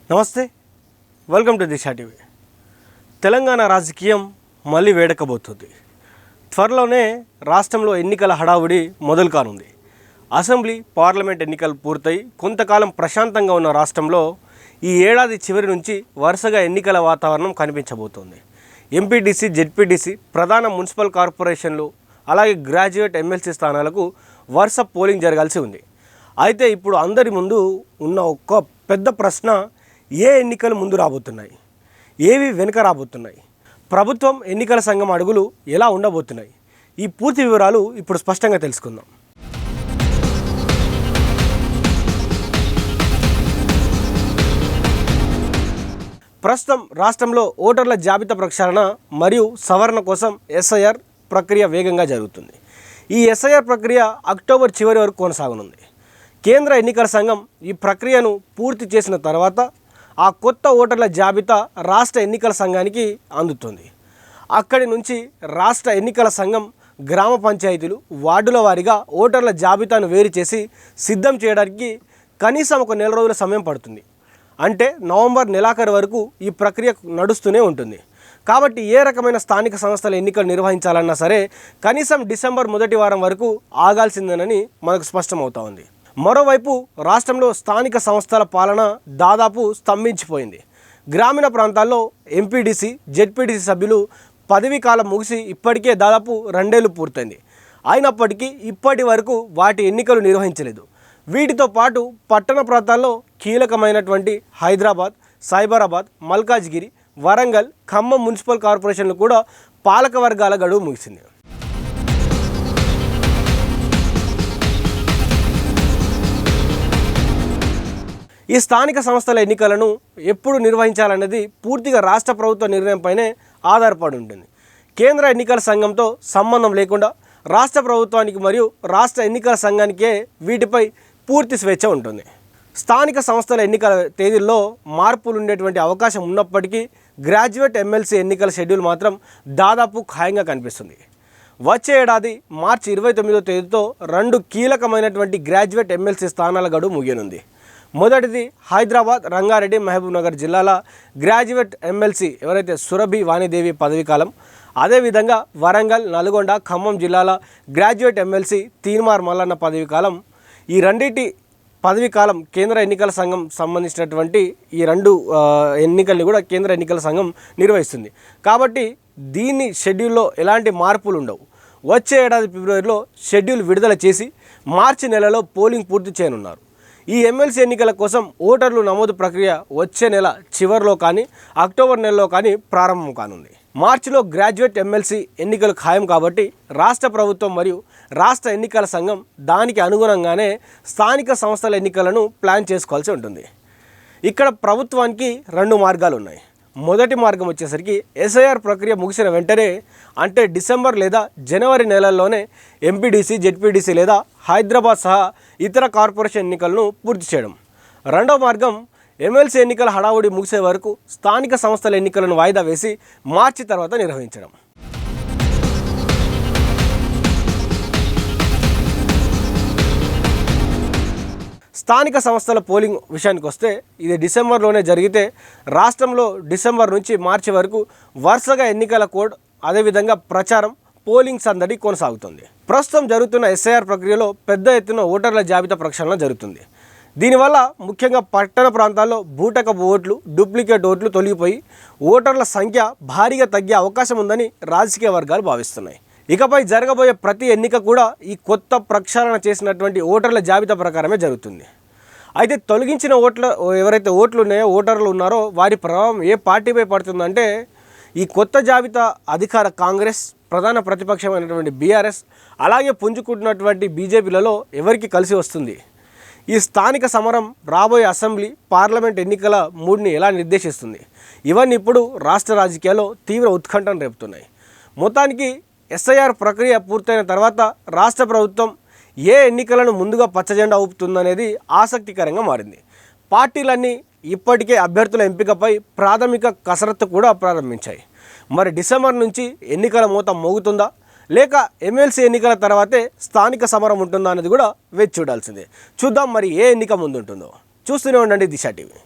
నమస్తే, welcome to Disha TV. Telangana రాజకీయం మళ్ళీ వేడెక్కబోతుంది. త్వరలోనే రాష్ట్రంలో ఎన్నికల హడావుడి మొదలు కానుంది. అసెంబ్లీ, పార్లమెంట్ ఎన్నికలు పూర్తయి కొంతకాలం ప్రశాంతంగా ఉన్న రాష్ట్రంలో ఈ ఏడాది చివరి నుంచి వరుసగా ఎన్నికల వాతావరణం కనిపించబోతోంది. ఎంపీటీసీ, జెడ్పీటీసీ, ప్రధాన మున్సిపల్ కార్పొరేషన్లు, అలాగే గ్రాడ్యుయేట్ ఎమ్మెల్సీ స్థానాలకు వరుస పోలింగ్ జరగాల్సి ఉంది. అయితే ఇప్పుడు అందరి ముందు ఉన్న ఒక పెద్ద ప్రశ్న, ఏ ఎన్నికలు ముందు రాబోతున్నాయి, ఏవి వెనుక రాబోతున్నాయి, ప్రభుత్వం ఎన్నికల సంఘం అడుగులు ఎలా ఉండబోతున్నాయి, ఈ పూర్తి వివరాలు ఇప్పుడు స్పష్టంగా తెలుసుకుందాం. ప్రస్తుతం రాష్ట్రంలో ఓటర్ల జాబితా ప్రక్షాళన మరియు సవరణ కోసం ఎస్ఐఆర్ ప్రక్రియ వేగంగా జరుగుతుంది. ఈ ఎస్ఐఆర్ ప్రక్రియ అక్టోబర్ చివరి వరకు కొనసాగనుంది. కేంద్ర ఎన్నికల సంఘం ఈ ప్రక్రియను పూర్తి చేసిన తర్వాత ఆ కొత్త ఓటర్ల జాబితా రాష్ట్ర ఎన్నికల సంఘానికి అందుతుంది. అక్కడి నుంచి రాష్ట్ర ఎన్నికల సంఘం గ్రామ పంచాయతీలు, వార్డుల వారీగా ఓటర్ల జాబితాను వేరు చేసి సిద్ధం చేయడానికి కనీసం ఒక నెల రోజుల సమయం పడుతుంది. అంటే నవంబర్ నెలాఖరు వరకు ఈ ప్రక్రియ నడుస్తూనే ఉంటుంది. కాబట్టి ఏ రకమైన స్థానిక సంస్థల ఎన్నికలు నిర్వహించాలన్నా సరే కనీసం డిసెంబర్ మొదటి వారం వరకు ఆగాల్సిందేనని మనకు స్పష్టమవుతా ఉంది. మరోవైపు రాష్ట్రంలో స్థానిక సంస్థల పాలన దాదాపు స్తంభించిపోయింది. గ్రామీణ ప్రాంతాల్లో ఎంపీటీసీ, జెడ్పీటీసీ సభ్యులు పదవీ కాలం ముగిసి ఇప్పటికే దాదాపు 2 ఏళ్లు పూర్తయింది. అయినప్పటికీ ఇప్పటి వరకు వాటి ఎన్నికలు నిర్వహించలేదు. వీటితో పాటు పట్టణ ప్రాంతాల్లో కీలకమైనటువంటి హైదరాబాద్, సైబరాబాద్, మల్కాజ్గిరి, వరంగల్, ఖమ్మం మున్సిపల్ కార్పొరేషన్లు కూడా పాలక వర్గాల గడువు ముగిసింది. ఈ స్థానిక సంస్థల ఎన్నికలను ఎప్పుడు నిర్వహించాలన్నది పూర్తిగా రాష్ట్ర ప్రభుత్వ నిర్ణయంపైనే ఆధారపడి ఉంటుంది. కేంద్ర ఎన్నికల సంఘంతో సంబంధం లేకుండా రాష్ట్ర ప్రభుత్వానికి మరియు రాష్ట్ర ఎన్నికల సంఘానికే వీటిపై పూర్తి స్వేచ్ఛ ఉంటుంది. స్థానిక సంస్థల ఎన్నికల తేదీల్లో మార్పులు ఉండేటువంటి అవకాశం ఉన్నప్పటికీ గ్రాడ్యుయేట్ ఎమ్మెల్సీ ఎన్నికల షెడ్యూల్ మాత్రం దాదాపు ఖాయంగా కనిపిస్తుంది. వచ్చే ఏడాది మార్చి 29వ తేదీతో 2 కీలకమైనటువంటి గ్రాడ్యుయేట్ ఎమ్మెల్సీ స్థానాల గడువు ముగియనుంది. మొదటిది హైదరాబాద్, రంగారెడ్డి, మహబూబ్నగర్ జిల్లాల గ్రాడ్యుయేట్ ఎమ్మెల్సీ ఎవరైతే సురభి వాణిదేవి పదవీ కాలం, అదేవిధంగా వరంగల్, నల్గొండ, ఖమ్మం జిల్లాల గ్రాడ్యుయేట్ ఎమ్మెల్సీ తీన్మార్ మల్లన్న పదవీ కాలం. ఈ రెండింటి పదవీ కాలం కేంద్ర ఎన్నికల సంఘం సంబంధించినటువంటి ఈ 2 ఎన్నికల్ని కూడా కేంద్ర ఎన్నికల సంఘం నిర్వహిస్తుంది. కాబట్టి దీన్ని షెడ్యూల్లో ఎలాంటి మార్పులు ఉండవు. వచ్చే ఏడాది ఫిబ్రవరిలో షెడ్యూల్ విడుదల చేసి మార్చి నెలలో పోలింగ్ పూర్తి చేయనున్నారు. ఈ ఎమ్మెల్సీ ఎన్నికల కోసం ఓటర్లు నమోదు ప్రక్రియ వచ్చే నెల చివరిలో కానీ అక్టోబర్ నెలలో కానీ ప్రారంభం కానుంది. మార్చిలో గ్రాడ్యుయేట్ ఎమ్మెల్సీ ఎన్నికలు ఖాయం కాబట్టి రాష్ట్ర ప్రభుత్వం మరియు రాష్ట్ర ఎన్నికల సంఘం దానికి అనుగుణంగానే స్థానిక సంస్థల ఎన్నికలను ప్లాన్ చేసుకోవాల్సి ఉంటుంది. ఇక్కడ ప్రభుత్వానికి 2 మార్గాలు ఉన్నాయి. మొదటి మార్గం వచ్చేసరికి ఎస్ఐఆర్ ప్రక్రియ ముగిసిన వెంటనే, అంటే డిసెంబర్ లేదా జనవరి నెలల్లోనే ఎంపీటీసీ, జెడ్పీటీసీ లేదా హైదరాబాద్ సహా ఇతర కార్పొరేషన్ ఎన్నికలను పూర్తి చేయడం. రెండవ మార్గం ఎమ్మెల్సీ ఎన్నికల హడావుడి ముగిసే వరకు స్థానిక సంస్థల ఎన్నికలను వాయిదా వేసి మార్చి తర్వాత నిర్వహించడం. స్థానిక సంస్థల పోలింగ్ విషయానికి వస్తే ఇది డిసెంబర్లోనే జరిగితే రాష్ట్రంలో డిసెంబర్ నుంచి మార్చి వరకు వరుసగా ఎన్నికల కోడ్, అదేవిధంగా ప్రచారం, పోలింగ్ సందడి కొనసాగుతుంది. ప్రస్తుతం జరుగుతున్న ఎస్ఐఆర్ ప్రక్రియలో పెద్ద ఎత్తున ఓటర్ల జాబితా ప్రక్షాళన జరుగుతుంది. దీనివల్ల ముఖ్యంగా పట్టణ ప్రాంతాల్లో బూటకపు ఓట్లు, డూప్లికేట్ ఓట్లు తొలగిపోయి ఓటర్ల సంఖ్య భారీగా తగ్గే అవకాశం ఉందని రాజకీయ వర్గాలు భావిస్తున్నాయి. ఇకపై జరగబోయే ప్రతి ఎన్నిక కూడా ఈ కొత్త ప్రక్షాళన చేసినటువంటి ఓటర్ల జాబితా ప్రకారమే జరుగుతుంది. అయితే తొలగించిన ఎవరైతే ఓటర్లు ఉన్నారో వారి ప్రభావం ఏ పార్టీపై పడుతుందంటే, ఈ కొత్త జాబితా అధికార కాంగ్రెస్, ప్రధాన ప్రతిపక్షమైనటువంటి బీఆర్ఎస్, అలాగే పుంజుకుంటున్నటువంటి బీజేపీలలో ఎవరికి కలిసి వస్తుంది? ఈ స్థానిక సమరం రాబోయే అసెంబ్లీ, పార్లమెంట్ ఎన్నికల మూడ్ని ఎలా నిర్దేశిస్తుంది? ఇవన్నీ ఇప్పుడు రాష్ట్ర రాజకీయాల్లో తీవ్ర ఉత్కంఠను రేపుతున్నాయి. మొత్తానికి ఎస్ఐఆర్ ప్రక్రియ పూర్తయిన తర్వాత రాష్ట్ర ప్రభుత్వం ఏ ఎన్నికలను ముందుగా పచ్చజెండా ఊపుతుందనేది ఆసక్తికరంగా మారింది. పార్టీలన్నీ ఇప్పటికే అభ్యర్థుల ఎంపికపై ప్రాథమిక కసరత్తు కూడా ప్రారంభించాయి. మరి డిసెంబర్ నుంచి ఎన్నికల మోత మోగుతుందా, లేక ఎమ్మెల్సీ ఎన్నికల తర్వాతే స్థానిక సమరం ఉంటుందా అనేది కూడా వేచి చూడాల్సిందే. చూద్దాం మరి ఏ ఎన్నిక ముందుంటుందో. చూస్తూనే ఉండండి దిశా టీవీ.